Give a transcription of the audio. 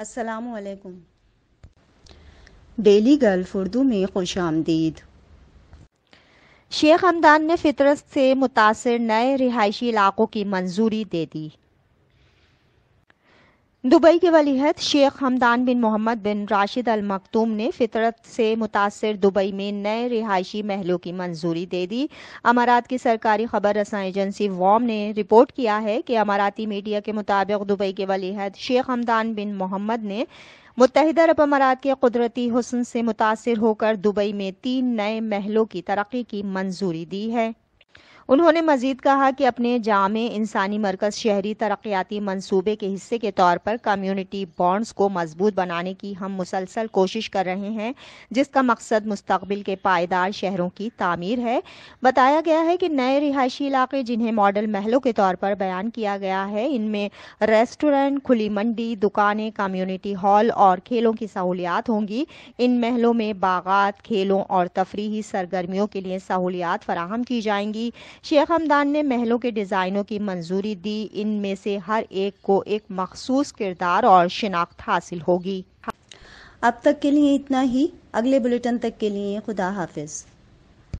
السلام علیکم۔ Daily golf Urdu میں خوش آمدید۔ شیخ ہمدان نے فطرت سے متاثر نئے رہائشی علاقوں کی منظوری دے دی۔ دبئی کے ولی عہد شیخ ہمدان بن محمد بن راشد ال مکتوم نے فطرت سے متاثر دبئی میں نئے رہائشی محلوں کی منظوری دے دی۔ امارات کی سرکاری خبر رساں ایجنسی وام نے رپورٹ کیا ہے کہ اماراتی میڈیا کے مطابق دبئی کے ولی عہد شیخ ہمدان بن محمد نے متحدہ عرب امارات کے قدرتی حسن سے متاثر ہو کر دبئی میں 3 نئے محلوں کی ترقی کی منظوری دی ہے۔ انہوں نے مزید کہا کہ اپنے جامع انسانی مرکز شہری ترقیاتی منصوبے کے حصے کے طور پر کمیونٹی بانڈز کو مضبوط بنانے کی ہم مسلسل کوشش کر رہے ہیں، جس کا مقصد مستقبل کے پائیدار شہروں کی تعمیر ہے۔ بتایا گیا ہے کہ نئے رہائشی علاقے جنہیں ماڈل محلوں کے طور پر بیان کیا گیا ہے، ان میں ریسٹورنٹ، کھلی منڈی، دکانیں، کمیونٹی ہال اور کھیلوں کی سہولیات ہوں گی۔ ان محلوں میں باغات، کھیلوں اور تفریحی سرگرمیوں کے لیے سہولیات فراہم کی جائیں گی۔ شیخ ہمدان نے محلوں کے ڈیزائنوں کی منظوری دی، ان میں سے ہر ایک کو ایک مخصوص کردار اور شناخت حاصل ہوگی۔ اب تک کے لیے اتنا ہی۔ اگلے بلیٹن تک کے لیے خدا حافظ۔